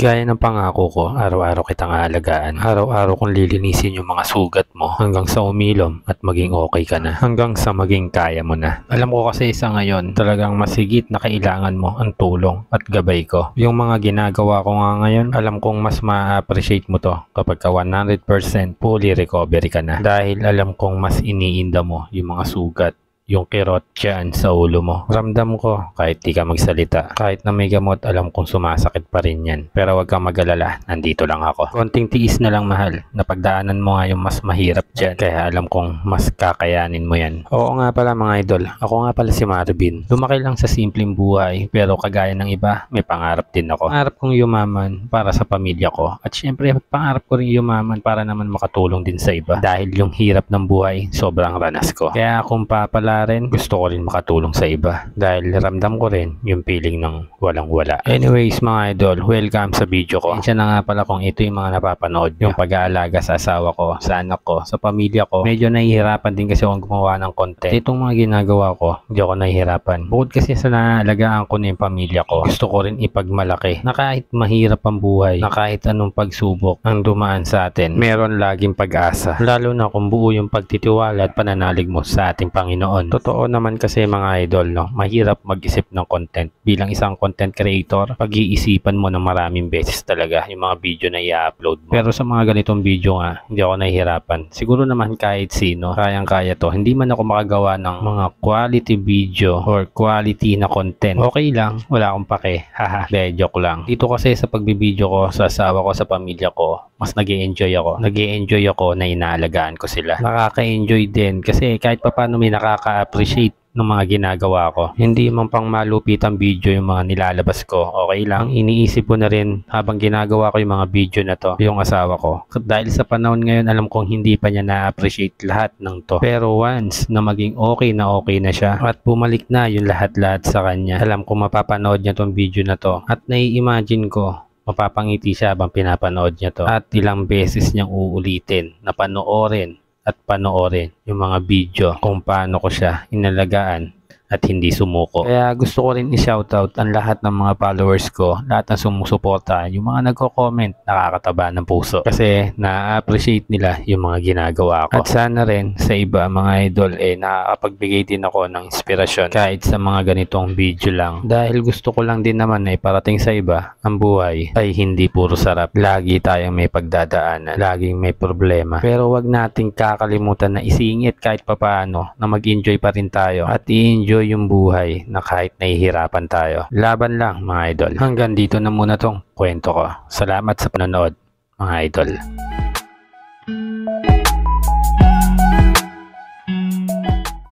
Gaya ng pangako ko, araw-araw kitang aalagaan. Araw-araw kong lilinisin yung mga sugat mo hanggang sa umilom at maging okay ka na. Hanggang sa maging kaya mo na. Alam ko kasi sa ngayon, talagang masigit na kailangan mo ang tulong at gabay ko. Yung mga ginagawa ko nga ngayon, alam kong mas ma-appreciate mo to kapag ka 100% fully recovery ka na. Dahil alam kong mas iniinda mo yung mga sugat, yung kirot dyan sa ulo mo. Ramdam ko kahit di ka magsalita. Kahit na may gamot, alam kong sumasakit pa rin yan. Pero wag kang mag-alala, nandito lang ako. Konting tiis na lang, mahal. Napagdaanan mo nga yung mas mahirap dyan. Kaya alam kong mas kakayanin mo yan. Oo nga pala mga idol, ako nga pala si Marvin. Lumaki lang sa simpleng buhay, pero kagaya ng iba, may pangarap din ako. Pangarap kong yumaman para sa pamilya ko. At syempre, pangarap ko rin yumaman para naman makatulong din sa iba. Dahil yung hirap ng buhay, sobrang ranas ko. Kaya kung papala rin, gusto ko rin makatulong sa iba dahil ramdam ko rin yung feeling ng walang wala. Anyways mga idol, welcome sa video ko. Siya na nga pala kung ito yung mga napapanood, yung pag-aalaga sa asawa ko, sa anak ko, sa pamilya ko. Medyo nahihirapan din kasi akong gumawa ng content. Itong mga ginagawa ko, hindi ako nahihirapan. Bukod kasi sa naalagaan ko na yung pamilya ko, gusto ko rin ipagmalaki na kahit mahirap ang buhay, na kahit anong pagsubok ang dumaan sa atin, meron laging pag-asa. Lalo na kung buo yung pagtitiwala at pananalig mo sa ating Panginoon. Totoo naman kasi mga idol, no, mahirap mag-isip ng content. Bilang isang content creator, pag-iisipan mo ng maraming beses talaga yung mga video na i-upload mo. Pero sa mga ganitong video nga, hindi ako nahihirapan. Siguro naman kahit sino, kayang-kaya to. Hindi man ako makagawa ng mga quality video or quality na content. Okay lang, wala akong pake. Haha, joke lang. Dito kasi sa pagbibideo ko, sa asawa ko, sa pamilya ko, mas nag-i-enjoy ako. Nag-i-enjoy ako na inaalagaan ko sila. Nakaka-enjoy din kasi kahit papaano may nakaka-appreciate ng mga ginagawa ko. Hindi man pang malupit ang video yung mga nilalabas ko. Okay lang. Ang iniisip ko na rin habang ginagawa ko yung mga video na to, yung asawa ko. Dahil sa panahon ngayon, alam kong hindi pa niya na-appreciate lahat ng to. Pero once na maging okay na siya at bumalik na yung lahat-lahat sa kanya, alam kong mapapanood niya tong video na to. At nai-imagine ko, mapapangiti siya habang pinapanood niya to. At ilang beses niyang uulitin na panoorin at panoorin yung mga video kung paano ko siya inalagaan at hindi sumuko. Kaya gusto ko rin i-shoutout ang lahat ng mga followers ko, lahat ng sumusuporta, yung mga nagko-comment, nakakataba ng puso. Kasi na-appreciate nila yung mga ginagawa ko. At sana rin sa iba mga idol, nakakapagbigay din ako ng inspirasyon kahit sa mga ganitong video lang. Dahil gusto ko lang din naman na iparating sa iba, ang buhay ay hindi puro sarap. Lagi tayong may pagdadaanan, laging may problema. Pero wag nating kakalimutan na isingit kahit papaano na mag-enjoy pa rin tayo at i-enjoy yung buhay na kahit nahihirapan tayo. Laban lang mga idol. Hanggang dito na muna tong kwento ko. Salamat sa panonood mga idol.